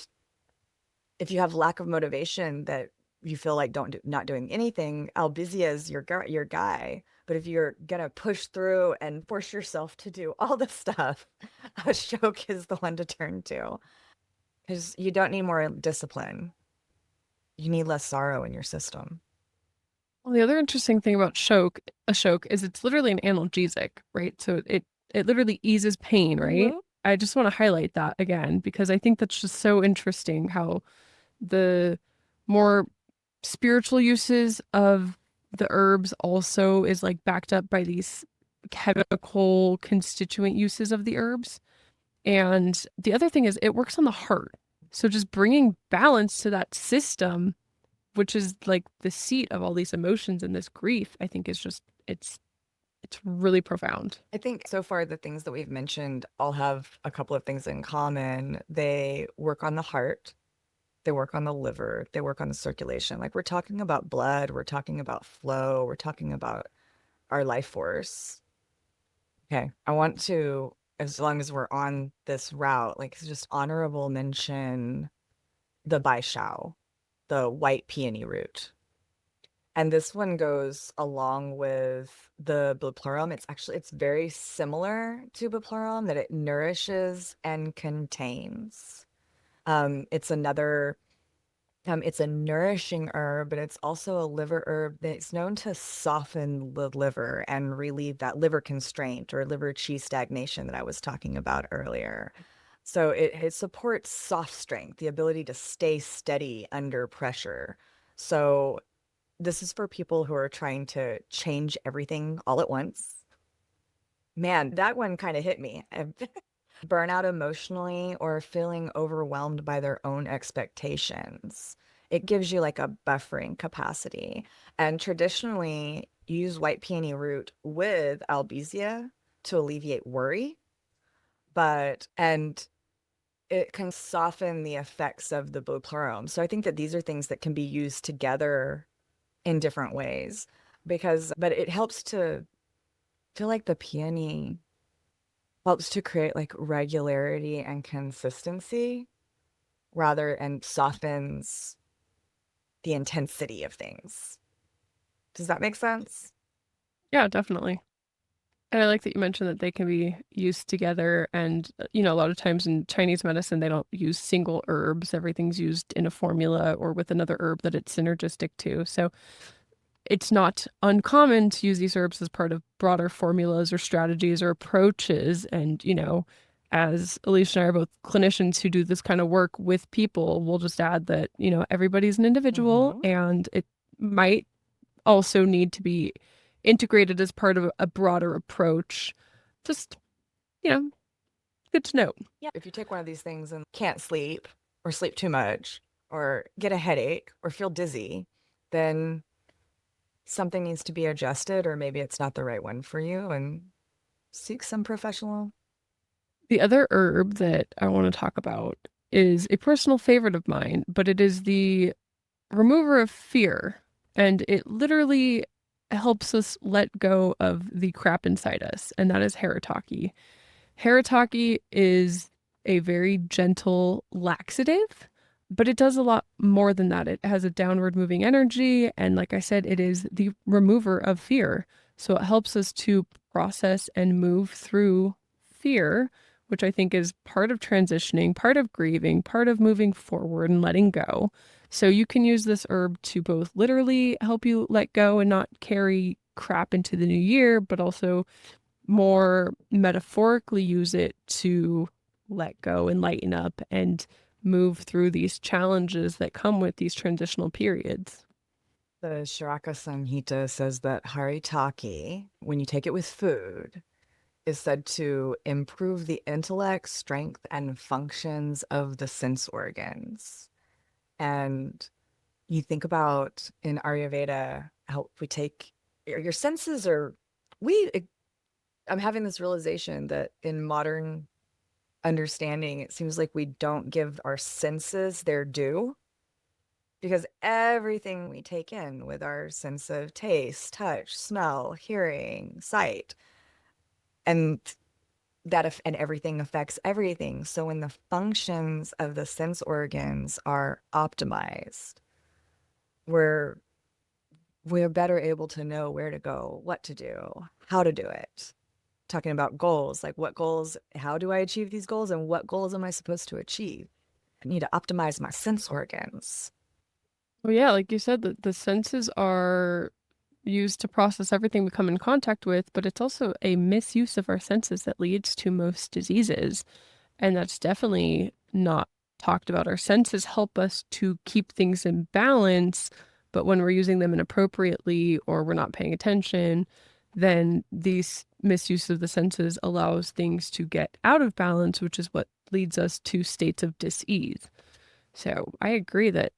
if you have lack of motivation that you feel like not doing anything, Albizia is your guy. But if you're gonna push through and force yourself to do all the stuff, Ashok is the one to turn to. Because you don't need more discipline. You need less sorrow in your system. Well, the other interesting thing about Ashok is it's literally an analgesic, right? So it literally eases pain, right? I just want to highlight that again because I think that's just so interesting how the more spiritual uses of the herbs also is like backed up by these chemical constituent uses of the herbs. And the other thing is it works on the heart. So just bringing balance to that system, which is like the seat of all these emotions and this grief, I think is just it's really profound. I think so far the things that we've mentioned all have a couple of things in common. They work on the heart. They work on the liver. They work on the circulation. Like we're talking about blood. We're talking about flow. We're talking about our life force. Okay. I want to, as long as we're on this route, like just honorable mention the Baishao, the white peony root. And this one goes along with the Bupleurum. It's very similar to Bupleurum that it nourishes and contains. It's another it's a nourishing herb, but it's also a liver herb that's known to soften the liver and relieve that liver constraint or liver qi stagnation that I was talking about earlier. So it supports soft strength, the ability to stay steady under pressure. So this is for people who are trying to change everything all at once. Man, that one kind of hit me. Burnout emotionally or feeling overwhelmed by their own expectations. It gives you like a buffering capacity. And traditionally, you use white peony root with albizia to alleviate worry, and it can soften the effects of the bupleurum. So I think that these are things that can be used together in different ways but it helps to feel like the peony helps to create like regularity and consistency and softens the intensity of things. Does that make sense? Yeah, definitely. And I like that you mentioned that they can be used together. And, a lot of times in Chinese medicine, they don't use single herbs. Everything's used in a formula or with another herb that it's synergistic to. So it's not uncommon to use these herbs as part of broader formulas or strategies or approaches. And, as Alicia and I are both clinicians who do this kind of work with people, we'll just add that, everybody's an individual and it might also need to be integrated as part of a broader approach. Just, good to know. Yeah. If you take one of these things and can't sleep or sleep too much or get a headache or feel dizzy, then something needs to be adjusted or maybe it's not the right one for you and seek some professional. The other herb that I want to talk about is a personal favorite of mine, but it is the remover of fear. And it literally helps us let go of the crap inside us, and that is Haritaki. Haritaki is a very gentle laxative, but it does a lot more than that. It has a downward moving energy, and like I said, it is the remover of fear. So it helps us to process and move through fear, which I think is part of transitioning, part of grieving, part of moving forward and letting go. So you can use this herb to both literally help you let go and not carry crap into the new year, but also more metaphorically use it to let go and lighten up and move through these challenges that come with these transitional periods. The Shiraka Samhita says that Haritaki, when you take it with food, is said to improve the intellect, strength, and functions of the sense organs. And you think about in Ayurveda how we take your senses are we I'm having this realization that in modern understanding, it seems like we don't give our senses their due because everything we take in with our sense of taste, touch, smell, hearing, sight, and and everything affects everything. So when the functions of the sense organs are optimized, we're we're better able to know where to go, what to do, how to do it. Talking about goals, like what goals, how do I achieve these goals, and what goals am I supposed to achieve? I need to optimize my sense organs. Well, yeah, like you said, the senses are used to process everything we come in contact with, but it's also a misuse of our senses that leads to most diseases. And that's definitely not talked about. Our senses help us to keep things in balance, but when we're using them inappropriately or we're not paying attention, then these misuse of the senses allows things to get out of balance, which is what leads us to states of dis-ease. So I agree that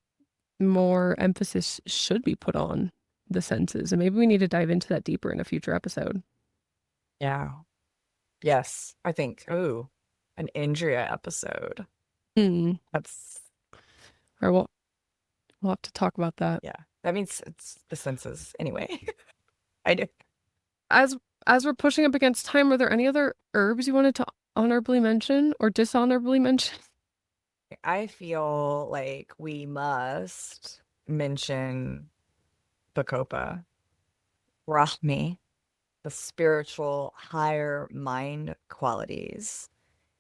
more emphasis should be put on the senses, and maybe we need to dive into that deeper in a future episode. Yeah. Yes. I think, ooh, an Indria episode. Hmm. That's All right, well, we'll have to talk about that. Yeah. That means it's the senses anyway. I do. As as we're pushing up against time, were there any other herbs you wanted to honorably mention or dishonorably mention? I feel like we must mention Bacopa, Brahmi, the spiritual higher mind qualities.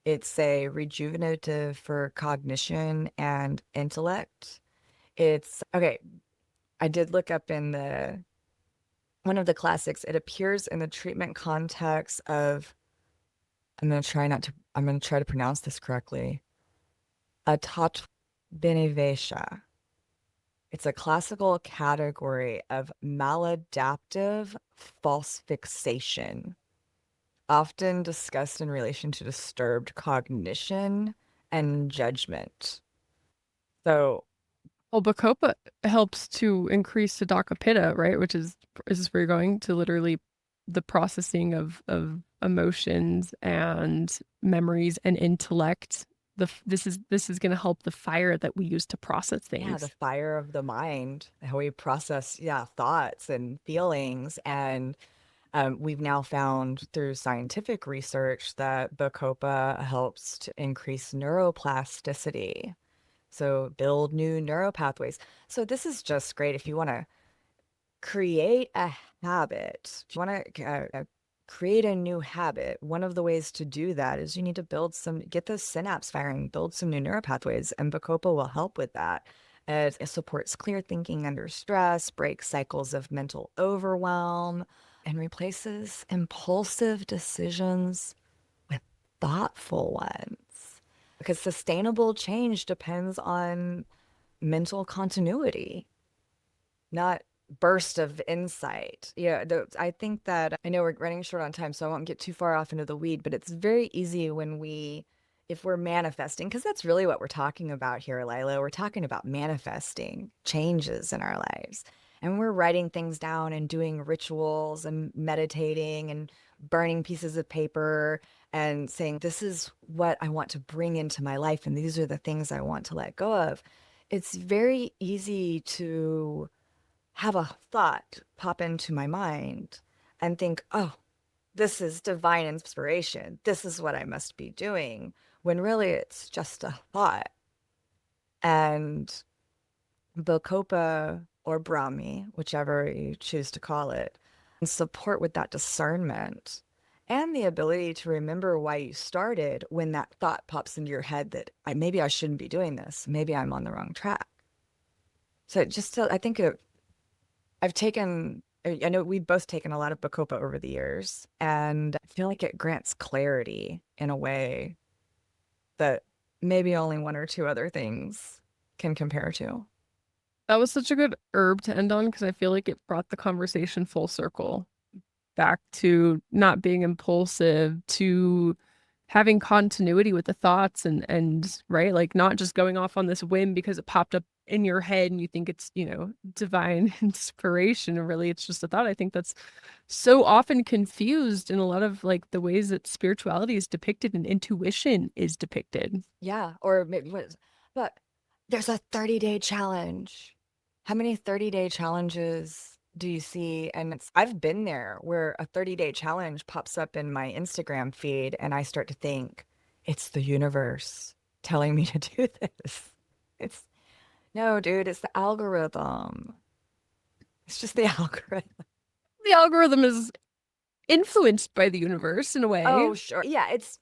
It's a rejuvenative for cognition and intellect. It's okay. I did look up in the one of the classics. It appears in the treatment context of, I'm going to try to pronounce this correctly. Atatbenevesha. It's a classical category of maladaptive false fixation, often discussed in relation to disturbed cognition and judgment. So, Well, Bacopa helps to increase Siddhaka Pitta, right? Which is this where you're going to literally the processing of emotions and memories and intellect. This is going to help the fire that we use to process yeah, the things. fire of the mind, how we process, yeah, thoughts and feelings. And we've now found through scientific research that Bacopa helps to increase neuroplasticity. So build new neuropathways. So this is just great if you want to create a habit. If you want to create a new habit, one of the ways to do that is you need to get those synapse firing, build some new neuropathways, and Bacopa will help with that. It supports clear thinking under stress, breaks cycles of mental overwhelm, and replaces impulsive decisions with thoughtful ones. Because sustainable change depends on mental continuity, not burst of insight. Yeah, I think that I know we're running short on time, so I won't get too far off into the weed, but it's very easy if we're manifesting, because that's really what we're talking about here, Lila. We're talking about manifesting changes in our lives. And we're writing things down and doing rituals and meditating and burning pieces of paper and saying, this is what I want to bring into my life, and these are the things I want to let go of. It's very easy to have a thought pop into my mind and think, oh, this is divine inspiration. This is what I must be doing. When really it's just a thought. And Bacopa or Brahmi, whichever you choose to call it, and support with that discernment and the ability to remember why you started when that thought pops into your head that maybe I shouldn't be doing this. Maybe I'm on the wrong track. So I think I know we've both taken a lot of Bacopa over the years, and I feel like it grants clarity in a way that maybe only one or two other things can compare to. That was such a good herb to end on because I feel like it brought the conversation full circle back to not being impulsive, to having continuity with the thoughts and right, like not just going off on this whim because it popped up in your head and you think it's, divine inspiration, and really it's just a thought. I think that's so often confused in a lot of like the ways that spirituality is depicted and intuition is depicted. Yeah, or maybe but there's a 30-day challenge. How many 30-day challenges do you see? And I've been there where a 30-day challenge pops up in my Instagram feed and I start to think it's the universe telling me to do this. It's no, dude, it's the algorithm. It's just the algorithm. The algorithm is influenced by the universe in a way. Oh, sure. Yeah, it's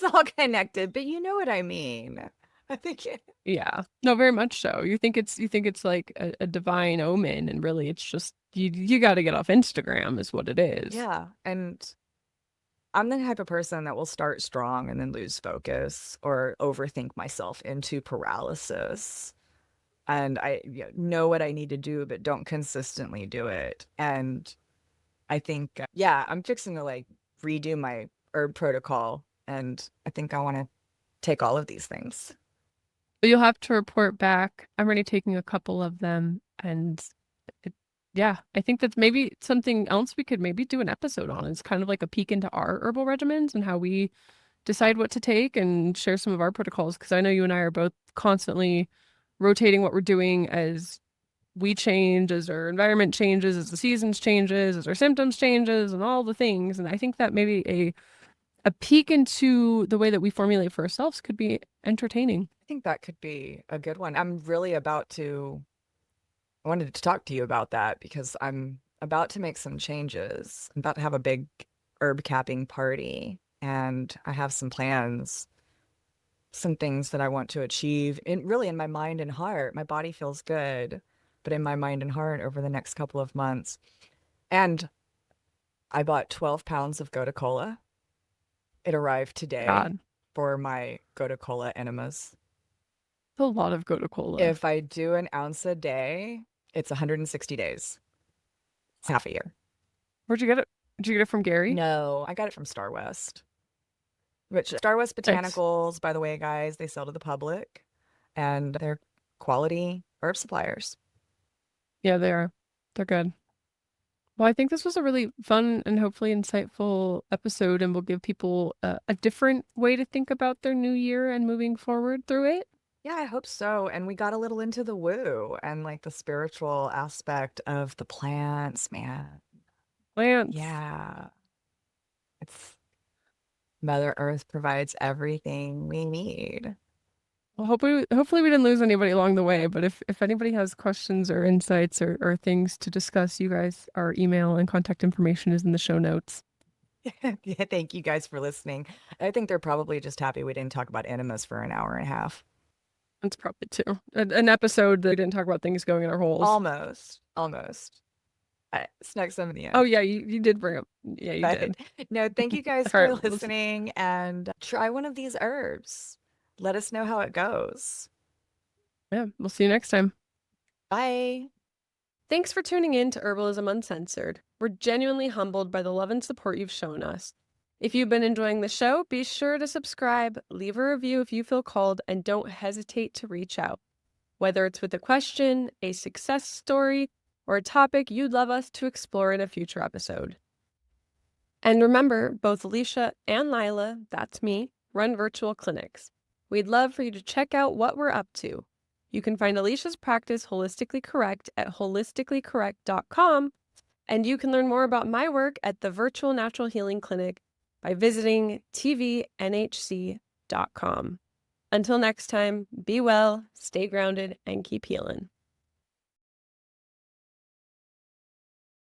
all connected, but you know what I mean. I think Yeah. No, very much so. You think it's like a divine omen, and really it's just you got to get off Instagram is what it is. yeah, and I'm the type of person that will start strong and then lose focus or overthink myself into paralysis. And I know what I need to do, but don't consistently do it. And I think, yeah, I'm fixing to like redo my herb protocol. And I think I want to take all of these things. But you'll have to report back. I'm already taking a couple of them, and it, yeah, I think that's maybe something else we could maybe do an episode on. It's kind of like a peek into our herbal regimens and how we decide what to take and share some of our protocols, because I know you and I are both constantly rotating what we're doing as we change, as our environment changes, as the seasons changes, as our symptoms changes, and all the things. And I think that maybe a peek into the way that we formulate for ourselves could be entertaining. I think that could be a good one. I wanted to talk to you about that because I'm about to make some changes. I'm about to have a big herb capping party, and I have some plans, some things that I want to achieve in my mind and heart. My body feels good, but in my mind and heart over the next couple of months. And I bought 12 pounds of Gotu Kola. It arrived today God, for my Gotu Kola enemas. a lot of Gotu Kola. If I do an ounce a day, it's 160 days. It's half a year. Where'd you get it? Did you get it from Gary? No, I got it from Star West. Which Star West Botanicals, by the way, guys, they sell to the public, and they're quality herb suppliers. Yeah, they are. They're good. Well, I think this was a really fun and hopefully insightful episode, and will give people a different way to think about their new year and moving forward through it. Yeah, I hope so. And we got a little into the woo and like the spiritual aspect of the plants, man. Plants. Yeah. It's Mother Earth provides everything we need. Well, hopefully we didn't lose anybody along the way, but if anybody has questions or insights or things to discuss, you guys, our email and contact information is in the show notes. Yeah, thank you guys for listening. I think they're probably just happy we didn't talk about enemas for an hour and a half. That's probably too. An episode that we didn't talk about things going in our holes. Almost. I snuck some in the end. Oh yeah, you did bring up. Yeah, you did. No, thank you guys All for right, listening, and try one of these herbs. Let us know how it goes. Yeah, we'll see you next time. Bye. Thanks for tuning in to Herbalism Uncensored. We're genuinely humbled by the love and support you've shown us. If you've been enjoying the show, be sure to subscribe, leave a review if you feel called, and don't hesitate to reach out. Whether it's with a question, a success story, or a topic you'd love us to explore in a future episode. And remember, both Alicia and Lila, that's me, run virtual clinics. We'd love for you to check out what we're up to. You can find Alicia's practice Holistically Correct at holisticallycorrect.com, and you can learn more about my work at the Virtual Natural Healing Clinic by visiting tvnhc.com. Until next time, be well, stay grounded, and keep healing.